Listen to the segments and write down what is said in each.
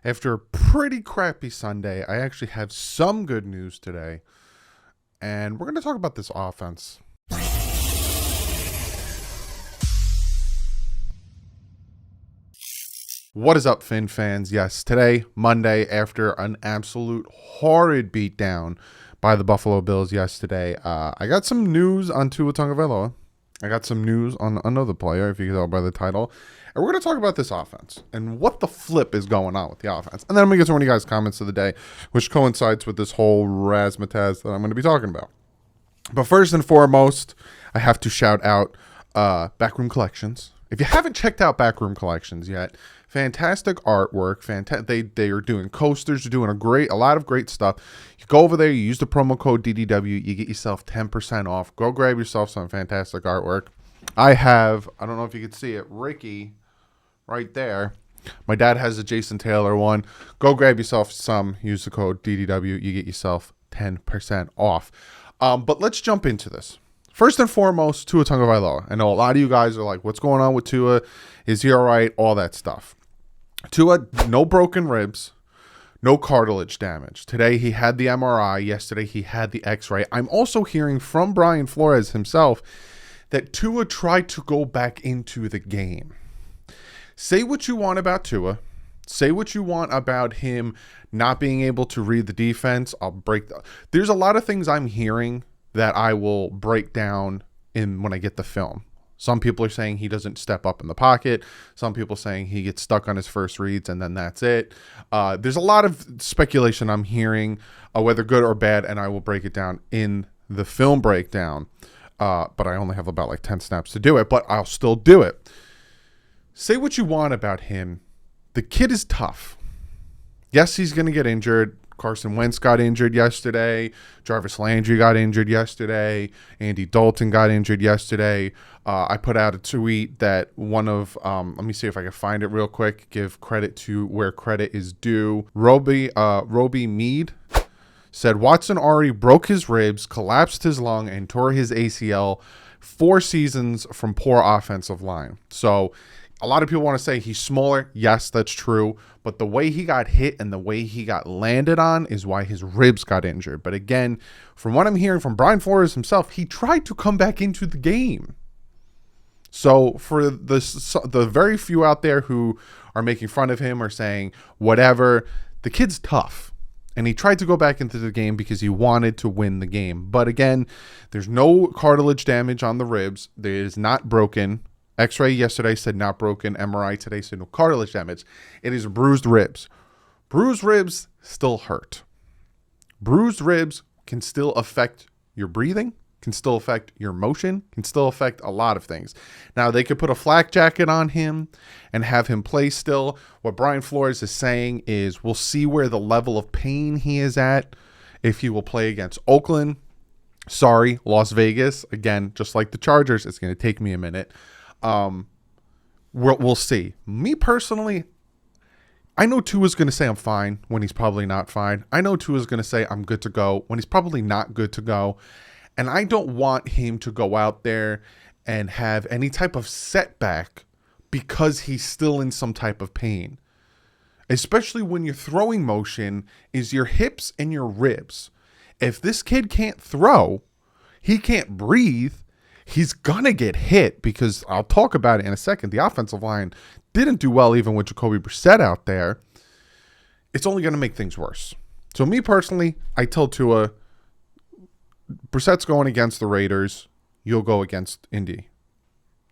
After a pretty crappy Sunday, I actually have some good news today. And we're going to talk about this offense. What is up, Finn fans? Yes, today, Monday, after an absolute horrid beatdown by the Buffalo Bills yesterday, I got some news on Tua Tagovailoa. I got some news on another player, if you can tell by the title. And we're going to talk about this offense and what the flip is going on with the offense. And then I'm going to get to one of you guys' comments of the day, which coincides with this whole razzmatazz that I'm going to be talking about. But first and foremost, I have to shout out Backroom Collections. If you haven't checked out Backroom Collections yet, fantastic artwork. They are doing coasters. They're doing a lot of great stuff. You go over there, you use the promo code DDW, you get yourself 10% off. Go grab yourself some fantastic artwork. I don't know if you can see it, Ricky, right there. My dad has a Jason Taylor one. Go grab yourself some. Use the code DDW. You get yourself 10% off. But let's jump into this. First and foremost, Tua Tagovailoa. I know a lot of you guys are like, what's going on with Tua? Is he all right? All that stuff. Tua, no broken ribs, no cartilage damage. Today he had the MRI. Yesterday he had the X-ray. I'm also hearing from Brian Flores himself that Tua tried to go back into the game. Say what you want about Tua. Say what you want about him not being able to read the defense. There's a lot of things I'm hearing that I will break down when I get the film. Some people are saying he doesn't step up in the pocket. Some people saying he gets stuck on his first reads and then that's it. There's a lot of speculation I'm hearing, whether good or bad, and I will break it down in the film breakdown. But I only have about like 10 snaps to do it, but I'll still do it. Say what you want about him. The kid is tough. Yes, he's going to get injured. Carson Wentz got injured yesterday. Jarvis Landry got injured yesterday. Andy Dalton got injured yesterday. I put out a tweet that let me see if I can find it real quick. Give credit to where credit is due. Roby Mead said Watson already broke his ribs, collapsed his lung, and tore his ACL 4 seasons from poor offensive line. So a lot of people want to say he's smaller. Yes, that's true. But the way he got hit and the way he got landed on is why his ribs got injured. But again, from what I'm hearing from Brian Flores himself, he tried to come back into the game. So for the very few out there who are making fun of him or saying whatever, the kid's tough. And he tried to go back into the game because he wanted to win the game. But again, there's no cartilage damage on the ribs. It is not broken. X-ray yesterday said not broken. MRI today said no cartilage damage. It is bruised ribs. Bruised ribs still hurt. Bruised ribs can still affect your breathing, can still affect your motion, can still affect a lot of things. Now, they could put a flak jacket on him and have him play still. What Brian Flores is saying is we'll see where the level of pain he is at if he will play against Oakland. Sorry, Las Vegas. Again, just like the Chargers, it's going to take me a minute. We'll see. Me personally, I know Tua's going to say I'm fine when he's probably not fine. I know Tua's going to say I'm good to go when he's probably not good to go. And I don't want him to go out there and have any type of setback because he's still in some type of pain. Especially when your throwing motion is your hips and your ribs. If this kid can't throw, he can't breathe, he's going to get hit because I'll talk about it in a second. The offensive line didn't do well even with Jacoby Brissett out there. It's only going to make things worse. So me personally, I tell Tua, Brissett's going against the Raiders. You'll go against Indy.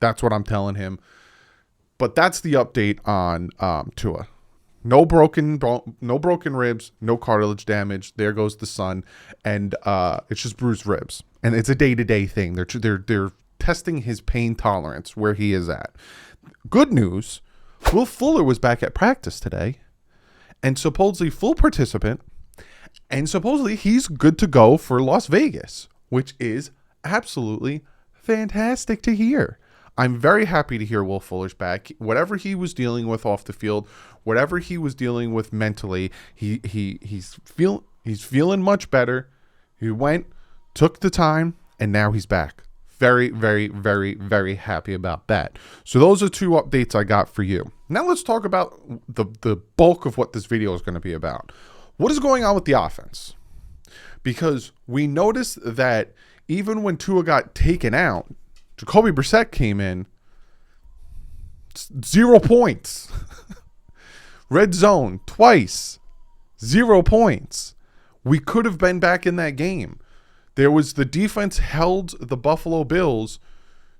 That's what I'm telling him. But that's the update on Tua. No broken ribs, no cartilage damage. There goes the sun, and it's just bruised ribs. And it's a day-to-day thing. They're testing his pain tolerance where he is at. Good news, Will Fuller was back at practice today, and supposedly full participant, and supposedly he's good to go for Las Vegas, which is absolutely fantastic to hear. I'm very happy to hear Will Fuller's back. Whatever he was dealing with off the field, whatever he was dealing with mentally, he's feeling much better. He went, took the time, and now he's back. Very, very, very, very happy about that. So those are two updates I got for you. Now let's talk about the bulk of what this video is going to be about. What is going on with the offense? Because we noticed that even when Tua got taken out, Jacoby Brissett came in, 0 points. Red zone twice, 0 points. We could have been back in that game. The defense held the Buffalo Bills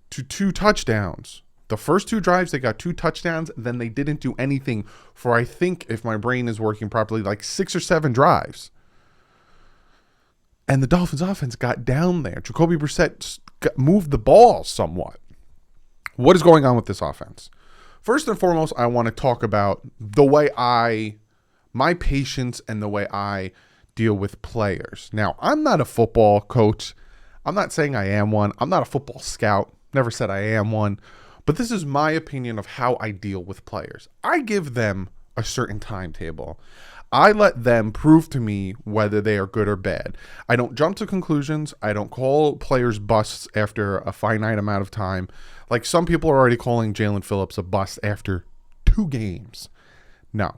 to 2 touchdowns. The first 2 drives, they got 2 touchdowns. Then they didn't do anything for, I think, if my brain is working properly, like 6 or 7 drives. And the Dolphins offense got down there. Jacoby Brissett moved the ball somewhat. What is going on with this offense? First and foremost, I want to talk about the way my patience and the way I deal with players. Now, I'm not a football coach. I'm not saying I am one. I'm not a football scout. Never said I am one. But this is my opinion of how I deal with players. I give them a certain timetable. I let them prove to me whether they are good or bad. I don't jump to conclusions. I don't call players busts after a finite amount of time. Like some people are already calling Jalen Phillips a bust after 2 games. No.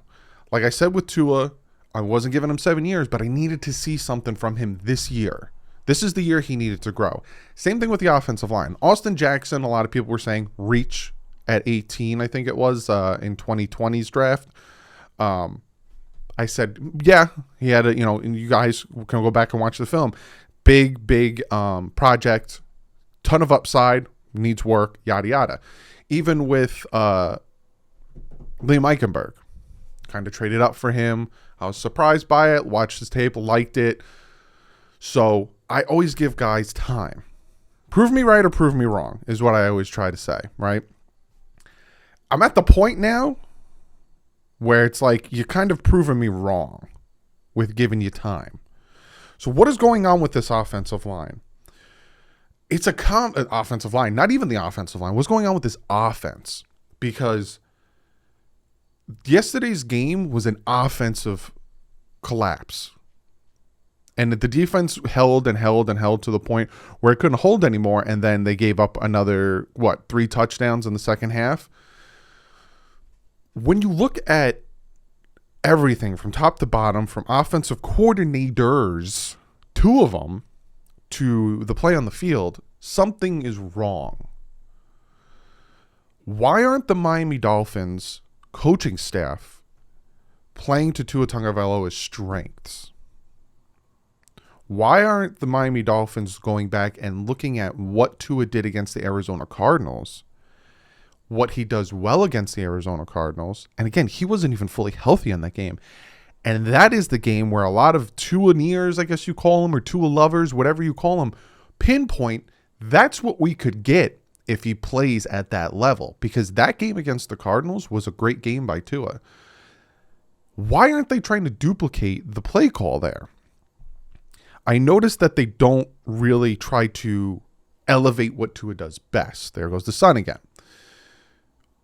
Like I said with Tua, I wasn't giving him 7 years, but I needed to see something from him this year. This is the year he needed to grow. Same thing with the offensive line. Austin Jackson, a lot of people were saying reach at 18, I think it was, in 2020's draft. I said, yeah, he had and you guys can go back and watch the film. Big project, ton of upside, needs work, yada, yada. Even with Liam Eichenberg, kind of traded up for him. I was surprised by it, watched his tape, liked it. So I always give guys time. Prove me right or prove me wrong is what I always try to say, right? I'm at the point now where it's like you're kind of proving me wrong with giving you time. So what is going on with this offensive line? It's offensive line, not even the offensive line. What's going on with this offense? Because yesterday's game was an offensive collapse. And the defense held and held and held to the point where it couldn't hold anymore. And then they gave up another, 3 touchdowns in the second half. When you look at everything from top to bottom, from offensive coordinators, 2 of them, to the play on the field, something is wrong. Why aren't the Miami Dolphins coaching staff playing to Tua Tagovailoa's strengths? Why aren't the Miami Dolphins going back and looking at what Tua did against the Arizona Cardinals, what he does well against the Arizona Cardinals? And again, he wasn't even fully healthy in that game. And that is the game where a lot of Tua-neers, I guess you call them, or Tua lovers, whatever you call them, pinpoint that's what we could get if he plays at that level. Because that game against the Cardinals was a great game by Tua. Why aren't they trying to duplicate the play call there? I noticed that they don't really try to elevate what Tua does best. There goes the sun again.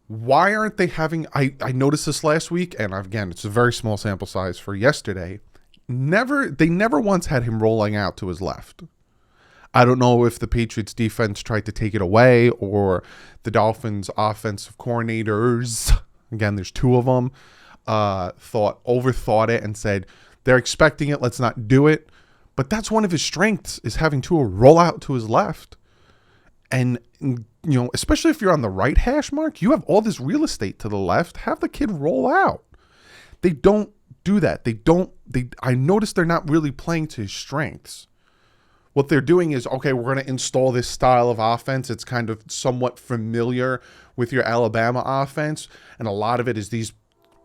Why aren't they having... I noticed this last week, and again, it's a very small sample size for yesterday. They never once had him rolling out to his left. I don't know if the Patriots defense tried to take it away the offensive coordinators, again, there's 2 of them, overthought it and said, they're expecting it, let's not do it. But that's one of his strengths, is having Tua roll out to his left. And, especially if you're on the right hash mark, you have all this real estate to the left. Have the kid roll out. They don't do that. I noticed they're not really playing to his strengths. What they're doing is, okay, we're going to install this style of offense. It's kind of somewhat familiar with your Alabama offense. And a lot of it is these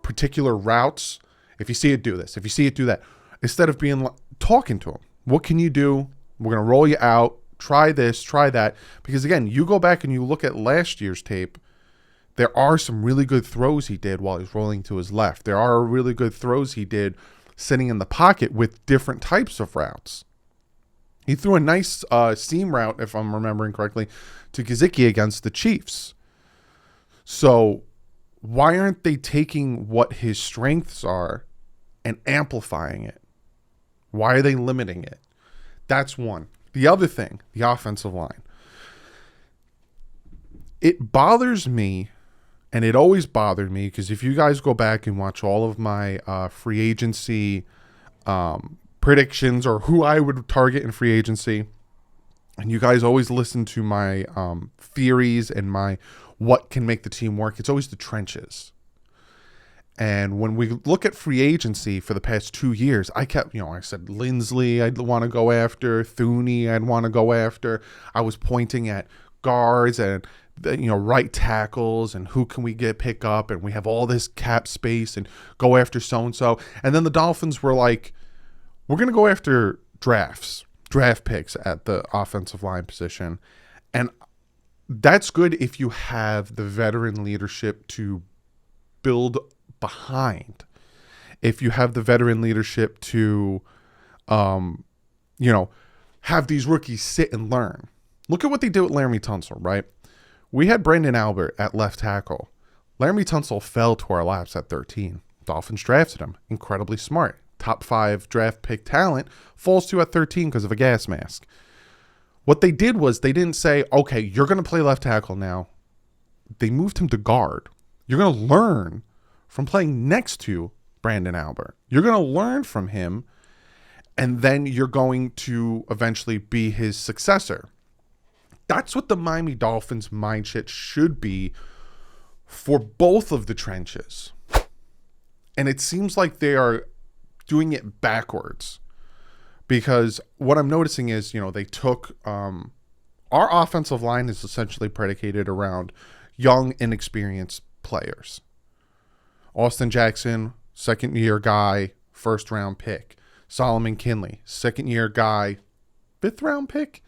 particular routes. If you see it, do this. If you see it, do that. Instead of talking to him. What can you do? We're going to roll you out. Try this, try that. Because again, you go back and you look at last year's tape, there are some really good throws he did while he's rolling to his left. There are really good throws he did sitting in the pocket with different types of routes. He threw a nice seam route, if I'm remembering correctly, to Gesicki against the Chiefs. So why aren't they taking what his strengths are and amplifying it? Why are they limiting it? That's one. The other thing, the offensive line. It bothers me, and it always bothered me, because if you guys go back and watch all of my free agency predictions, or who I would target in free agency, and you guys always listen to my theories and my what can make the team work, it's always the trenches. And when we look at free agency for the past 2 years, I said Lindsley I'd want to go after, Thuney I'd want to go after. I was pointing at guards and right tackles and who can we pick up, and we have all this cap space and go after so-and-so. And then the Dolphins were like, we're going to go after draft picks at the offensive line position. And that's good if you have the veteran leadership to build behind. If you have the veteran leadership to, have these rookies sit and learn. Look at what they did with Laramie Tunsil, right? We had Brandon Albert at left tackle. Laramie Tunsil fell to our laps at 13. Dolphins drafted him. Incredibly smart. Top 5 draft pick talent, falls to at 13 because of a gas mask. What they did was they didn't say, okay, you're going to play left tackle now. They moved him to guard. You're going to learn from playing next to Brandon Albert. You're going to learn from him, and then you're going to eventually be his successor. That's what the Miami Dolphins mindset should be for both of the trenches. And it seems like they are doing it backwards, because what I'm noticing is, they took our offensive line is essentially predicated around young, inexperienced players. Austin Jackson, second-year guy, first-round pick. Solomon Kinley, second-year guy, fifth-round pick.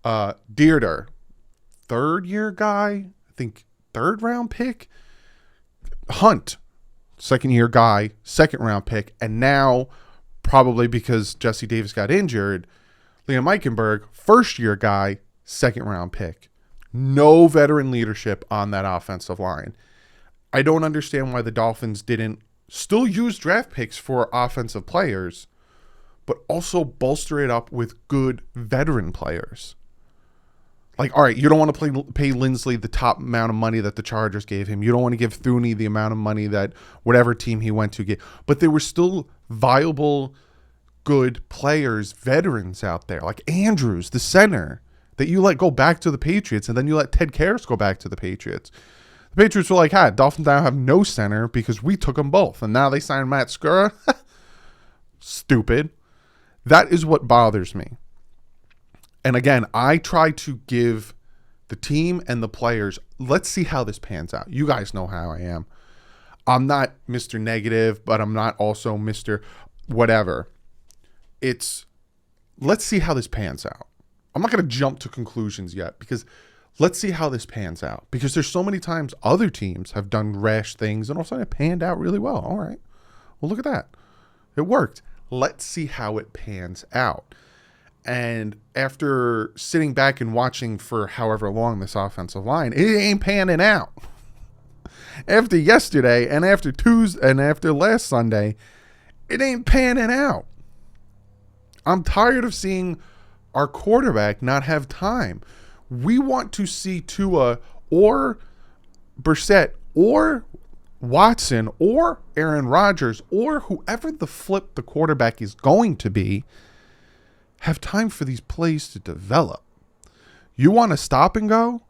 Dearder, third-year guy, I think third-round pick. Hunt, second-year guy, second-round pick. And now, probably because Jesse Davis got injured, Liam Eichenberg, first-year guy, second-round pick. No veteran leadership on that offensive line. I don't understand why the Dolphins didn't still use draft picks for offensive players, but also bolster it up with good veteran players. Like, all right, you don't want to pay Lindsley the top amount of money that the Chargers gave him. You don't want to give Thuney the amount of money that whatever team he went to get. But there were still viable, good players, veterans out there, like Andrews, the center, that you let go back to the Patriots, and then you let Ted Karras go back to the Patriots. The Patriots were like, Dolphins now have no center because we took them both. And now they signed Matt Skura. Stupid. That is what bothers me. And again, I try to give the team and the players, let's see how this pans out. You guys know how I am. I'm not Mr. Negative, but I'm not also Mr. Whatever. It's, let's see how this pans out. I'm not going to jump to conclusions yet, because let's see how this pans out. Because there's so many times other teams have done rash things and all of a sudden it panned out really well. All right. Well, look at that. It worked. Let's see how it pans out. And after sitting back and watching for however long this offensive line, it ain't panning out. After yesterday and after Tuesday and after last Sunday, it ain't panning out. I'm tired of seeing our quarterback not have time. We want to see Tua or Brissett or Watson or Aaron Rodgers or whoever the quarterback is going to be have time for these plays to develop. You want to stop and go?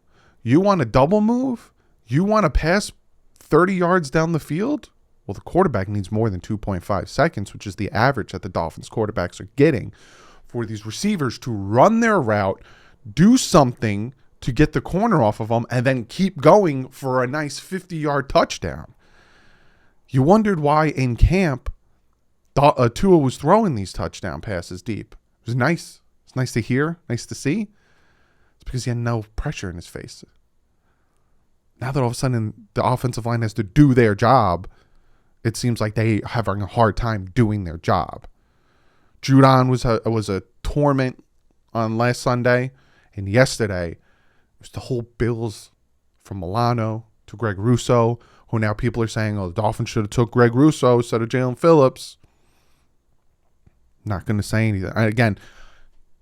You want to double move? You want to pass 30 yards down the field? Well, the quarterback needs more than 2.5 seconds, which is the average that the Dolphins quarterbacks are getting, for these receivers to run their route, do something to get the corner off of them, and then keep going for a nice 50-yard touchdown. You wondered why in camp Tua was throwing these touchdown passes deep. It was nice. It's nice to hear, nice to see. It's because he had no pressure in his face. Now that all of a sudden the offensive line has to do their job, it seems like they are having a hard time doing their job. Judon was a torment on last Sunday, and yesterday it was the whole Bills from Milano to Greg Russo, who now people are saying, the Dolphins should have took Greg Russo instead of Jalen Phillips. Not going to say anything. Again,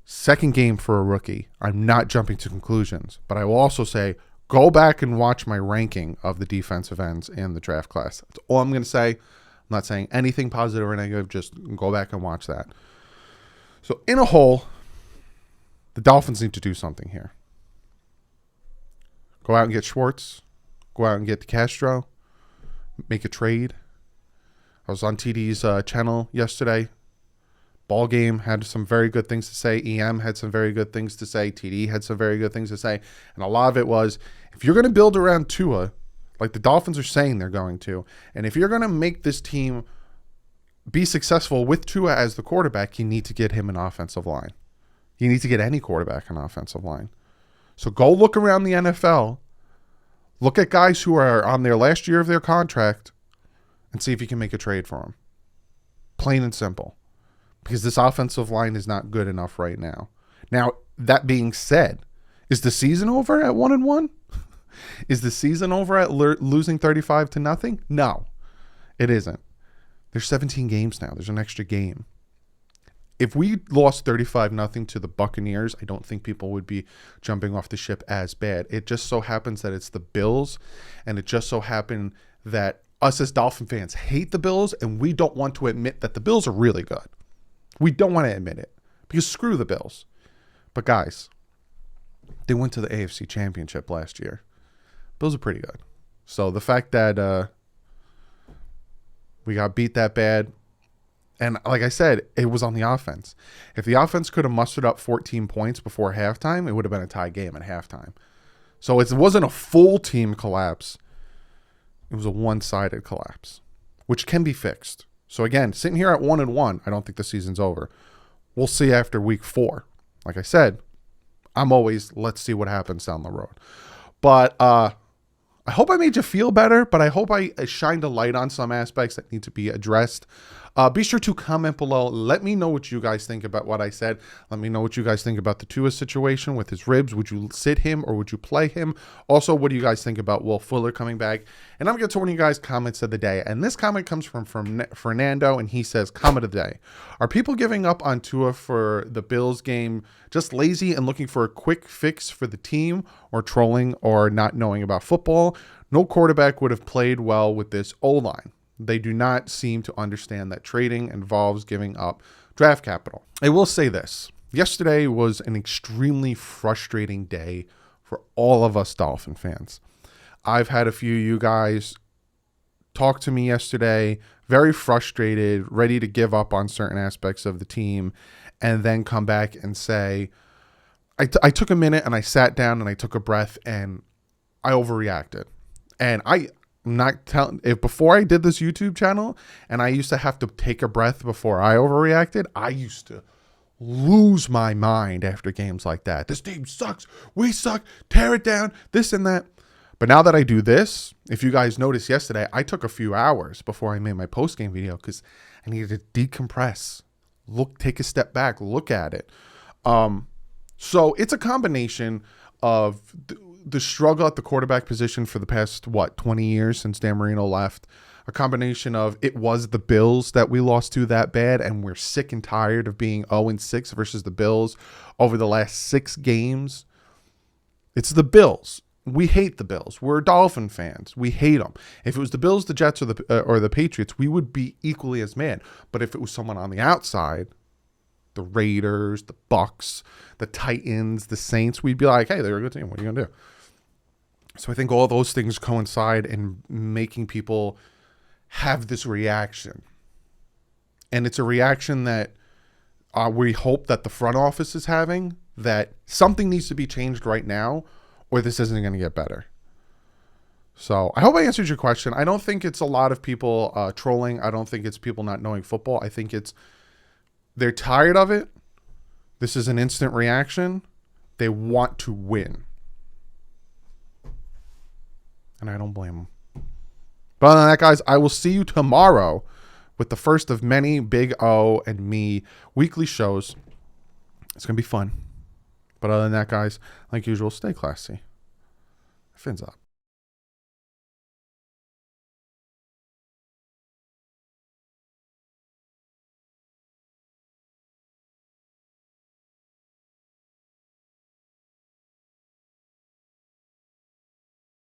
second game for a rookie. I'm not jumping to conclusions, but I will also say Go back and watch my ranking of the defensive ends in the draft class. That's all I'm going to say. I'm not saying anything positive or negative. Just go back and watch that. So in a whole, the Dolphins need to do something here. Go out and get Schwartz. Go out and get DeCastro. Make a trade. I was on TD's channel yesterday. Ball Game had some very good things to say. EM had some very good things to say. TD had some very good things to say. And a lot of it was, if you're going to build around Tua, like the Dolphins are saying they're going to, and if you're going to make this team be successful with Tua as the quarterback, you need to get him an offensive line. You need to get any quarterback an offensive line. So go look around the NFL. Look at guys who are on their last year of their contract and see if you can make a trade for them. Plain and simple. Because this offensive line is not good enough right now. Now, that being said, is the season over at 1-1? Is the season over at losing 35-0? No, it isn't. There's 17 games now. There's an extra game. If we lost 35-0 to the Buccaneers, I don't think people would be jumping off the ship as bad. It just so happens that it's the Bills, and it just so happened that us as Dolphin fans hate the Bills, and we don't want to admit that the Bills are really good. We don't want to admit it because screw the Bills. But guys, they went to the AFC Championship last year. Bills are pretty good. So the fact that we got beat that bad, and like I said, it was on the offense. If the offense could have mustered up 14 points before halftime, it would have been a tie game at halftime. So it wasn't a full team collapse. It was a one-sided collapse, which can be fixed. So again, sitting here at 1-1, I don't think the season's over. We'll see after week 4. Like I said, I'm always, let's see what happens down the road. But I hope I made you feel better, but I hope I shined a light on some aspects that need to be addressed. Be sure to comment below. Let me know what you guys think about what I said. Let me know what you guys think about the Tua situation with his ribs. Would you sit him or would you play him? Also, what do you guys think about Will Fuller coming back? And I'm going to get to one of you guys' comments of the day. And this comment comes from Fernando, and he says, comment of the day. Are people giving up on Tua for the Bills game just lazy and looking for a quick fix for the team, or trolling or not knowing about football? No quarterback would have played well with this O-line. They do not seem to understand that trading involves giving up draft capital. I will say this. Yesterday was an extremely frustrating day for all of us Dolphin fans. I've had a few of you guys talk to me yesterday, very frustrated, ready to give up on certain aspects of the team, and then come back and say, I took a minute and I sat down and I took a breath and I overreacted. And I'm not telling, if before I did this YouTube channel and I used to have to take a breath before I overreacted, I used to lose my mind after games like that. This team sucks. We suck. Tear it down. This and that. But now that I do this, if you guys noticed yesterday, I took a few hours before I made my post-game video because I needed to decompress, take a step back, look at it. So it's a combination of the struggle at the quarterback position for the past, 20 years since Dan Marino left. A combination of it was the Bills that we lost to that bad, and we're sick and tired of being 0-6 versus the Bills over the last 6 games. It's the Bills. We hate the Bills. We're Dolphin fans. We hate them. If it was the Bills, the Jets, or the Patriots, we would be equally as mad. But if it was someone on the outside, the Raiders, the Bucks, the Titans, the Saints, we'd be like, hey, they're a good team. What are you going to do? So I think all those things coincide in making people have this reaction. And it's a reaction that we hope that the front office is having, that something needs to be changed right now or this isn't going to get better. So I hope I answered your question. I don't think it's a lot of people trolling. I don't think it's people not knowing football. I think it's they're tired of it. This is an instant reaction. They want to win. And I don't blame them. But other than that, guys, I will see you tomorrow with the first of many Big O and me weekly shows. It's going to be fun. But other than that, guys, like usual, stay classy. Fins up.